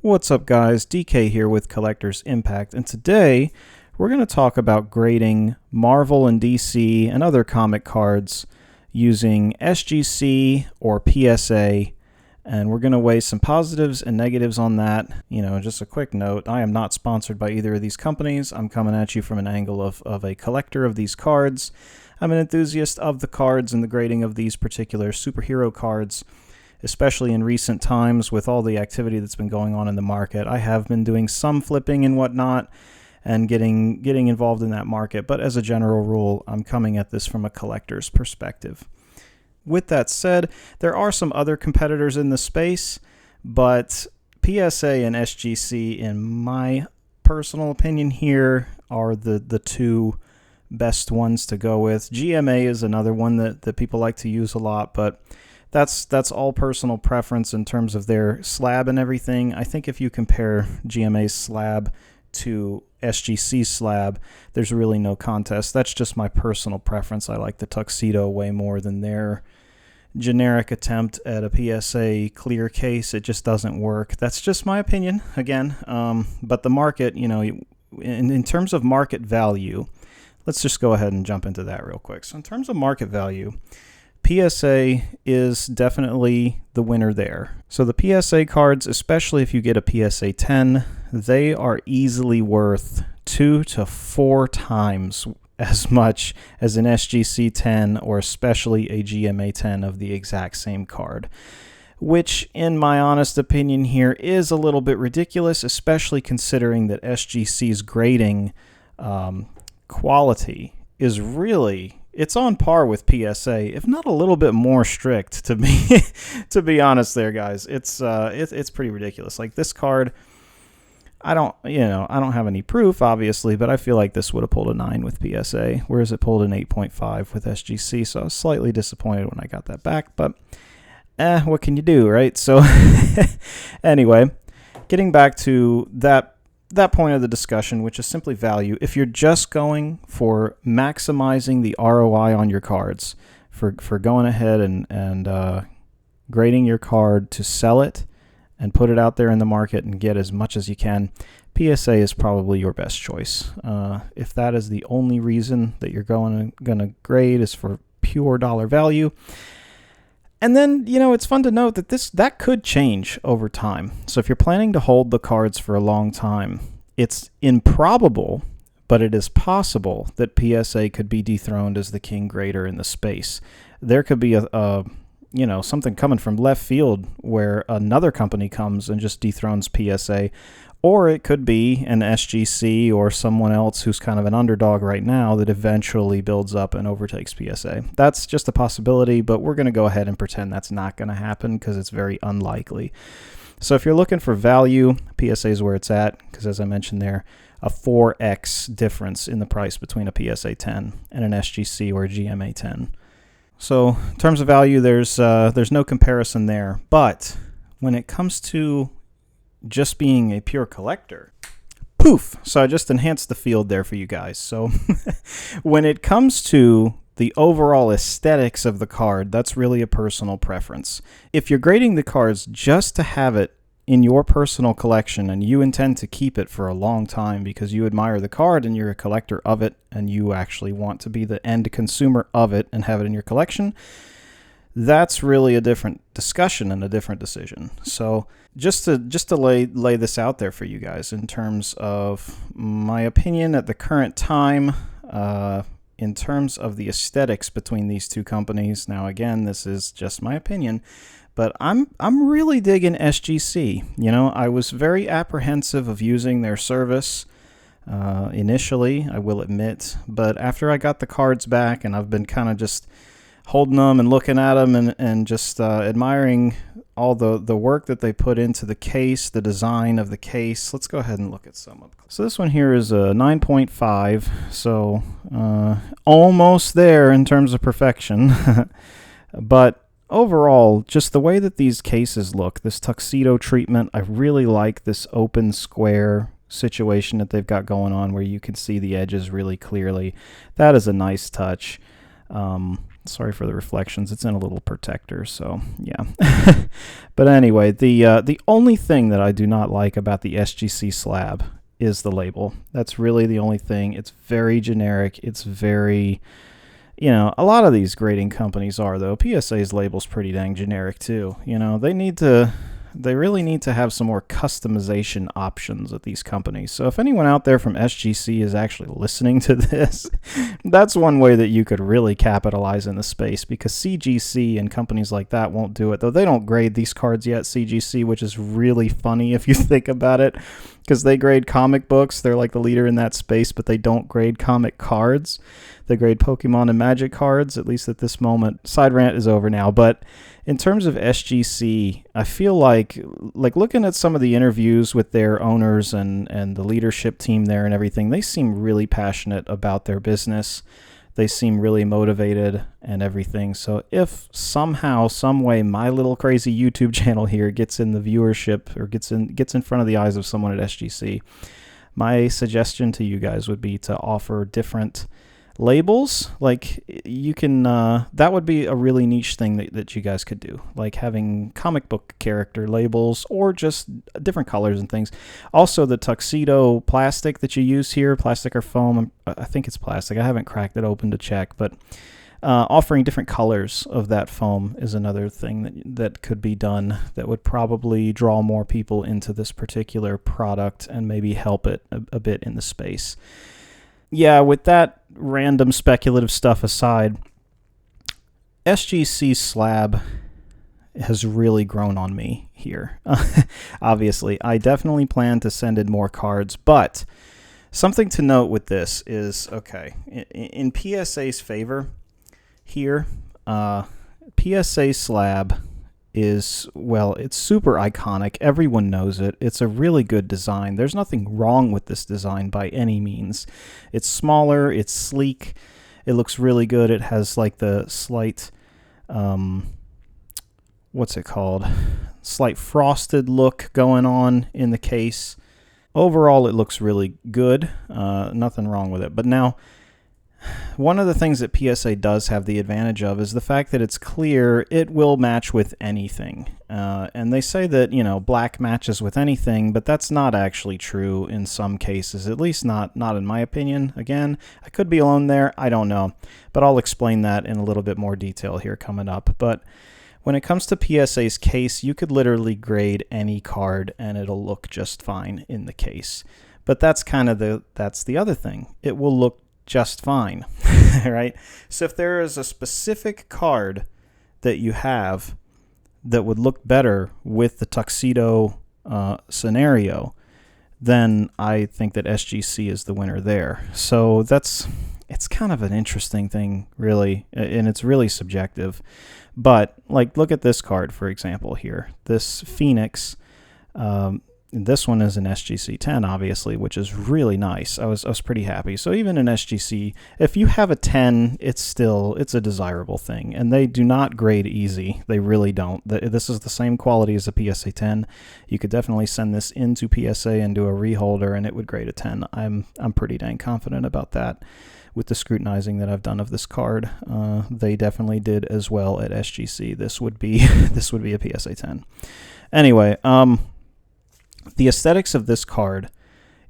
What's up, guys? DK here with Collector's Impact, and today we're going to talk about grading Marvel and DC and other comic cards using SGC or PSA, and we're going to weigh some positives and negatives on that. Just a quick note, I am not sponsored by either of these companies. I'm coming at you from an angle of a collector of these cards. I'm an enthusiast of the cards and the grading of these particular superhero cards, especially in recent times with all the activity that's been going on in the market. I have been doing some flipping and whatnot and getting involved in that market, but as a general rule, I'm coming at this from a collector's perspective. With that said, there are some other competitors in the space, but PSA and SGC, in my personal opinion here, are the two best ones to go with. GMA is another one that people like to use a lot, but that's all personal preference in terms of their slab and everything. I think if you compare GMA's slab to SGC's slab, there's really no contest. That's just my personal preference. I like the tuxedo way more than their generic attempt at a PSA clear case. It just doesn't work. That's just my opinion, again. But the market, in terms of market value, let's just go ahead and jump into that real quick. So in terms of market value, PSA is definitely the winner there. So the PSA cards, especially if you get a PSA 10, they are easily worth 2 to 4 times as much as an SGC 10 or especially a GMA 10 of the exact same card, which in my honest opinion here is a little bit ridiculous, especially considering that SGC's grading quality is really, it's on par with PSA, if not a little bit more strict, to be honest there, guys. It's pretty ridiculous. Like this card, I don't have any proof, obviously, but I feel like this would have pulled a 9 with PSA, whereas it pulled an 8.5 with SGC, so I was slightly disappointed when I got that back, but what can you do, right? So anyway, getting back to that point of the discussion, which is simply value. If you're just going for maximizing the ROI on your cards, for going ahead and grading your card to sell it and put it out there in the market and get as much as you can, PSA is probably your best choice. If that is the only reason that you're going to grade is for pure dollar value. And then, it's fun to note that that could change over time. So if you're planning to hold the cards for a long time, it's improbable, but it is possible that PSA could be dethroned as the king grader in the space. There could be something coming from left field where another company comes and just dethrones PSA, or it could be an SGC or someone else who's kind of an underdog right now that eventually builds up and overtakes PSA. That's just a possibility, but we're going to go ahead and pretend that's not going to happen because it's very unlikely. So if you're looking for value, PSA is where it's at because, as I mentioned there, a 4x difference in the price between a PSA 10 and an SGC or a GMA 10. So in terms of value, there's no comparison there. But when it comes to just being a pure collector, poof! So I just enhanced the field there for you guys. So when it comes to the overall aesthetics of the card, that's really a personal preference. If you're grading the cards just to have it in your personal collection and you intend to keep it for a long time because you admire the card and you're a collector of it and you actually want to be the end consumer of it and have it in your collection, that's really a different discussion and a different decision. So just to lay this out there for you guys in terms of my opinion at the current time, in terms of the aesthetics between these two companies. Now, again, this is just my opinion, but I'm really digging SGC. I was very apprehensive of using their service initially, I will admit, but after I got the cards back and I've been kind of just holding them and looking at them and just admiring all the work that they put into the case, the design of the case. Let's go ahead and look at some of them. So this one here is a 9.5, so almost there in terms of perfection. But overall, just the way that these cases look, this tuxedo treatment, I really like this open square situation that they've got going on where you can see the edges really clearly. That is a nice touch. Sorry for the reflections. It's in a little protector, so yeah. But anyway, the only thing that I do not like about the SGC slab is the label. That's really the only thing. It's very generic. It's very, a lot of these grading companies are, though. PSA's label's pretty dang generic too. They really need to have some more customization options at these companies. So if anyone out there from SGC is actually listening to this, that's one way that you could really capitalize in the space, because CGC and companies like that won't do it, though they don't grade these cards yet, CGC, which is really funny if you think about it, because they grade comic books. They're like the leader in that space, but they don't grade comic cards. They grade Pokemon and Magic cards, at least at this moment. Side rant is over now, but in terms of SGC, I feel like looking at some of the interviews with their owners and the leadership team there and everything, they seem really passionate about their business. They seem really motivated and everything. So if somehow, some way, my little crazy YouTube channel here gets in the viewership or gets in front of the eyes of someone at SGC, my suggestion to you guys would be to offer different labels. Like, you can that would be a really niche thing that you guys could do, like having comic book character labels or just different colors and things. Also, the tuxedo plastic that you use here, plastic or foam, I think it's plastic, I haven't cracked it open to check, but offering different colors of that foam is another thing that could be done that would probably draw more people into this particular product and maybe help it a bit in the space. Yeah, with that random speculative stuff aside, SGC slab has really grown on me here. Obviously, I definitely plan to send in more cards, but something to note with this is, okay, in PSA's favor here, PSA slab is, well, it's super iconic. Everyone knows it. It's a really good design. There's nothing wrong with this design by any means. It's smaller, it's sleek, it looks really good. It has like the slight, what's it called? Slight frosted look going on in the case. Overall, it looks really good. Nothing wrong with it. But now, one of the things that PSA does have the advantage of is the fact that it's clear. It will match with anything. And they say that, black matches with anything, but that's not actually true in some cases, at least not in my opinion. Again, I could be alone there. I don't know. But I'll explain that in a little bit more detail here coming up. But when it comes to PSA's case, you could literally grade any card and it'll look just fine in the case. But that's the other thing. It will look just fine, right? So if there is a specific card that you have that would look better with the tuxedo scenario, then I think that SGC is the winner there. So it's kind of an interesting thing, really, and it's really subjective. But like, look at this card, for example, here. This Phoenix, this one is an SGC 10, obviously, which is really nice. I was pretty happy. So even in SGC, if you have a 10, it's a desirable thing. And they do not grade easy. They really don't. This is the same quality as a PSA 10. You could definitely send this into PSA and do a reholder, and it would grade a 10. I'm pretty dang confident about that. With the scrutinizing that I've done of this card, they definitely did as well at SGC. This would be a PSA 10. Anyway, the aesthetics of this card,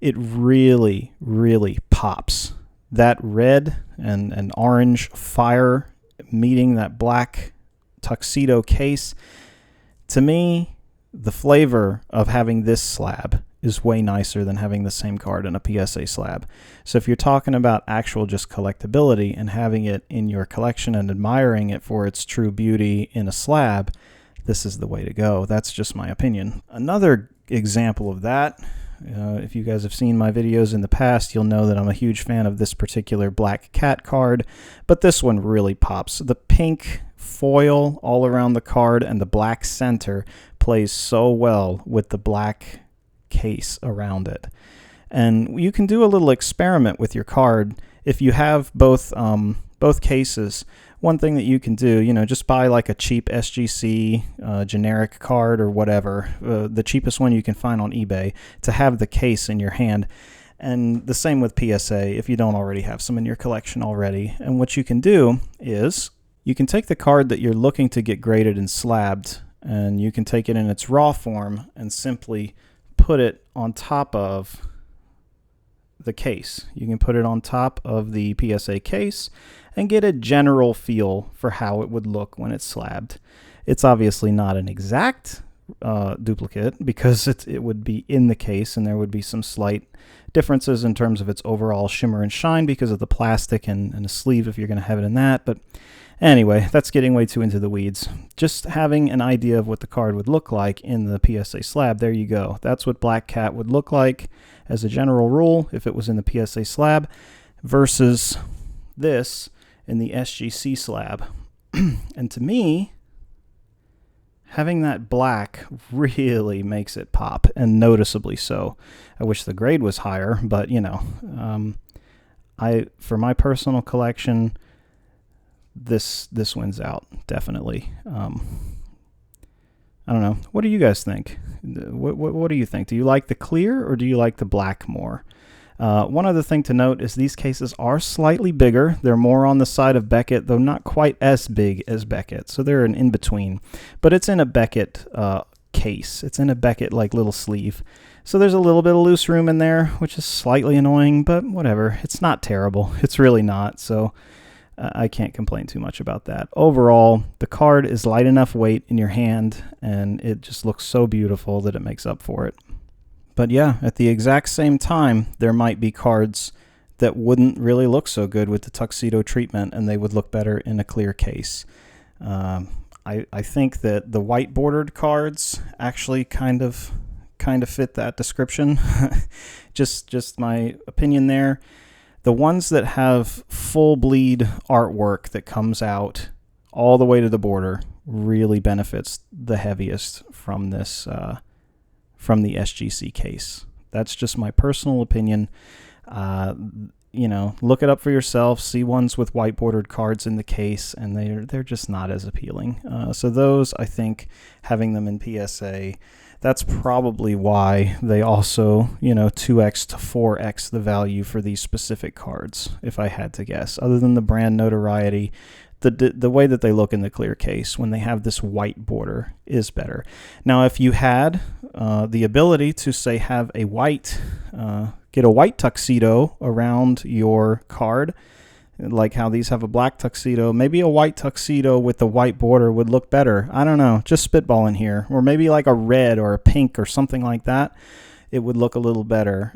it really, really pops. That red and orange fire meeting that black tuxedo case. To me, the flavor of having this slab is way nicer than having the same card in a PSA slab. So if you're talking about actual just collectability and having it in your collection and admiring it for its true beauty in a slab, this is the way to go. That's just my opinion. Another example of that, if you guys have seen my videos in the past, you'll know that I'm a huge fan of this particular Black Cat card, but this one really pops. The pink foil all around the card and the black center plays so well with the black case around it. And you can do a little experiment with your card. If you have both cases, one thing that you can do, just buy like a cheap SGC generic card or whatever, the cheapest one you can find on eBay, to have the case in your hand. And the same with PSA if you don't already have some in your collection already. And what you can do is you can take the card that you're looking to get graded and slabbed, and you can take it in its raw form and simply put it on top of the case. You can put it on top of the PSA case and get a general feel for how it would look when it's slabbed. It's obviously not an exact duplicate because it would be in the case, and there would be some slight differences in terms of its overall shimmer and shine because of the plastic and the sleeve if you're going to have it in that. But anyway, that's getting way too into the weeds. Just having an idea of what the card would look like in the PSA slab, there you go. That's what Black Cat would look like as a general rule if it was in the PSA slab versus this in the SGC slab. And to me, having that black really makes it pop, and noticeably so. I wish the grade was higher, but you know, for my personal collection, this wins out definitely. I don't know. What do you guys think? What do you think? Do you like the clear or do you like the black more? One other thing to note is these cases are slightly bigger. They're more on the side of Beckett, though not quite as big as Beckett. So they're an in-between. But it's in a Beckett case. It's in a Beckett like little sleeve. So there's a little bit of loose room in there, which is slightly annoying, but whatever. It's not terrible. It's really not. So I can't complain too much about that. Overall, the card is light enough weight in your hand, and it just looks so beautiful that it makes up for it. But yeah, at the exact same time, there might be cards that wouldn't really look so good with the tuxedo treatment, and they would look better in a clear case. I think that the white bordered cards actually kind of fit that description. just my opinion there. The ones that have full bleed artwork that comes out all the way to the border really benefits the heaviest from this from the SGC case. That's just my personal opinion. You know, look it up for yourself. See ones with white bordered cards in the case, and they're just not as appealing. So those, I think, having them in PSA, that's probably why they also, 2x to 4x the value for these specific cards, if I had to guess. Other than the brand notoriety, the way that they look in the clear case when they have this white border is better. Now, if you had the ability to, say, have a white, get a white tuxedo around your card, like how these have a black tuxedo, maybe a white tuxedo with the white border would look better. I don't know, just spitballing here. Or maybe like a red or a pink or something like that. It would look a little better.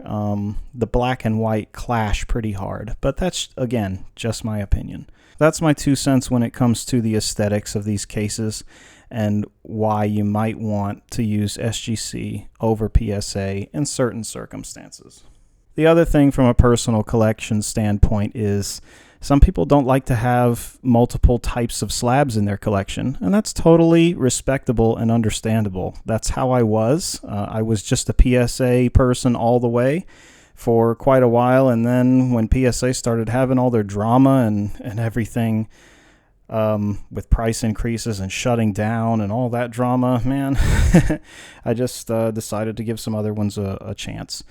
The black and white clash pretty hard, but that's, again, just my opinion. That's my 2 cents when it comes to the aesthetics of these cases and why you might want to use SGC over PSA in certain circumstances. The other thing from a personal collection standpoint is some people don't like to have multiple types of slabs in their collection, and that's totally respectable and understandable. That's how I was. I was just a PSA person all the way for quite a while, and then when PSA started having all their drama and everything with price increases and shutting down and all that drama, man, I just decided to give some other ones a chance.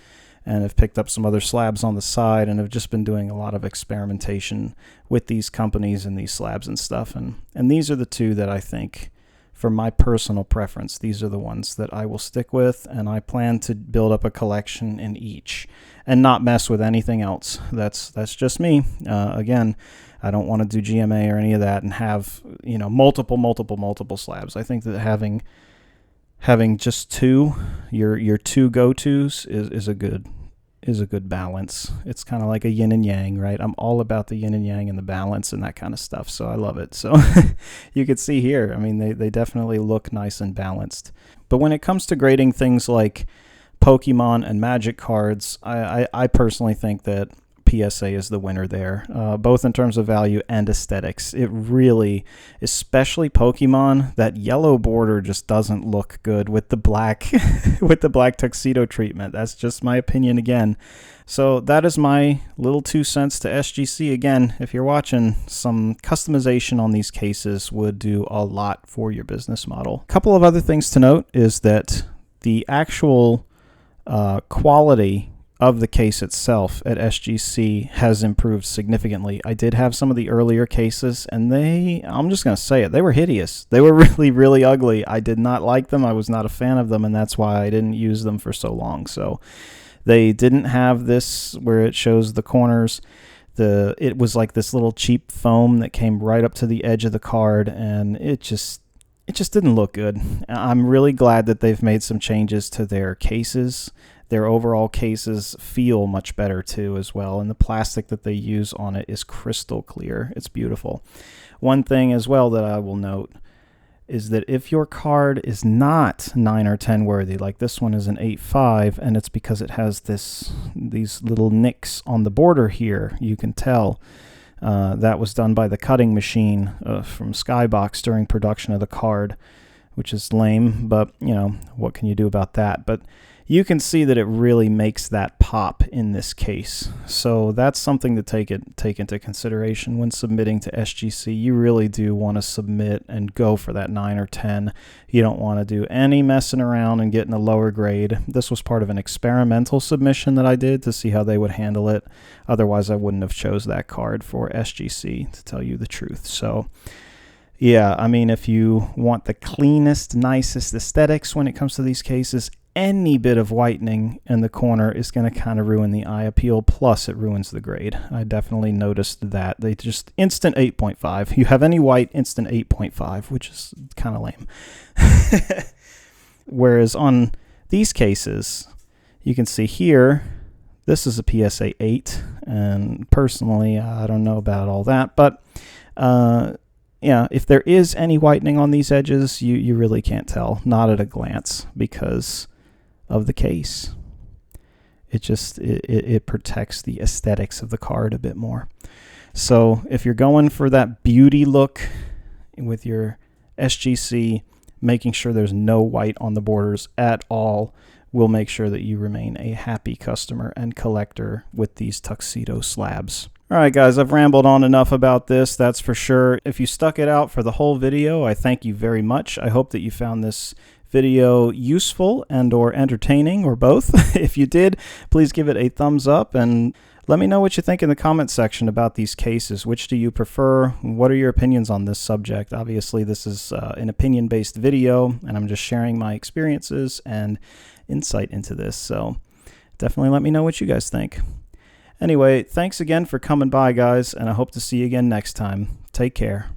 And have picked up some other slabs on the side and have just been doing a lot of experimentation with these companies and these slabs and stuff. And these are the two that I think, for my personal preference, these are the ones that I will stick with, and I plan to build up a collection in each and not mess with anything else. That's just me. Again, I don't want to do GMA or any of that and have, multiple slabs. I think that having just two, your two go-tos is a good balance. It's kind of like a yin and yang, right? I'm all about the yin and yang and the balance and that kind of stuff, so I love it. So you can see here, I mean, they definitely look nice and balanced. But when it comes to grading things like Pokemon and Magic cards, I personally think that PSA is the winner there, both in terms of value and aesthetics. It really, especially Pokemon, that yellow border just doesn't look good with the black with the black tuxedo treatment. That's just my opinion again. So that is my little 2 cents to SGC. Again, if you're watching, some customization on these cases would do a lot for your business model. A couple of other things to note is that the actual quality of the case itself at SGC has improved significantly. I did have some of the earlier cases, and I'm just going to say it, they were hideous. They were really, really ugly. I did not like them. I was not a fan of them, and that's why I didn't use them for so long. So they didn't have this where it shows the corners. It was like this little cheap foam that came right up to the edge of the card, and it just didn't look good. I'm really glad that they've made some changes to their cases. Their overall cases feel much better too as well, and the plastic that they use on it is crystal clear. It's beautiful. One thing as well that I will note is that if your card is not 9 or 10 worthy, like this one is an 8.5, and it's because it has these little nicks on the border here, you can tell. That was done by the cutting machine from Skybox during production of the card, which is lame, but you know, what can you do about that? But you can see that it really makes that pop in this case. So that's something to take into consideration when submitting to SGC. You really do want to submit and go for that 9 or 10. You don't want to do any messing around and getting a lower grade. This was part of an experimental submission that I did to see how they would handle it. Otherwise, I wouldn't have chose that card for SGC, to tell you the truth. So yeah, I mean, if you want the cleanest, nicest aesthetics when it comes to these cases, any bit of whitening in the corner is going to kind of ruin the eye appeal, plus it ruins the grade. I definitely noticed that. They just instant 8.5. You have any white, instant 8.5, which is kind of lame. Whereas on these cases, you can see here, this is a PSA 8, and personally, I don't know about all that, but yeah, if there is any whitening on these edges, you really can't tell, not at a glance, because of the case. It protects the aesthetics of the card a bit more. So if you're going for that beauty look with your SGC, making sure there's no white on the borders at all will make sure that you remain a happy customer and collector with these tuxedo slabs. All right, guys, I've rambled on enough about this, that's for sure. If you stuck it out for the whole video, I thank you very much. I hope that you found this video useful and or entertaining, or both. If you did, please give it a thumbs up and let me know what you think in the comment section about these cases. Which do you prefer? What are your opinions on this subject? Obviously, this is an opinion-based video, and I'm just sharing my experiences and insight into this. So definitely let me know what you guys think. Anyway, thanks again for coming by, guys, and I hope to see you again next time. Take care.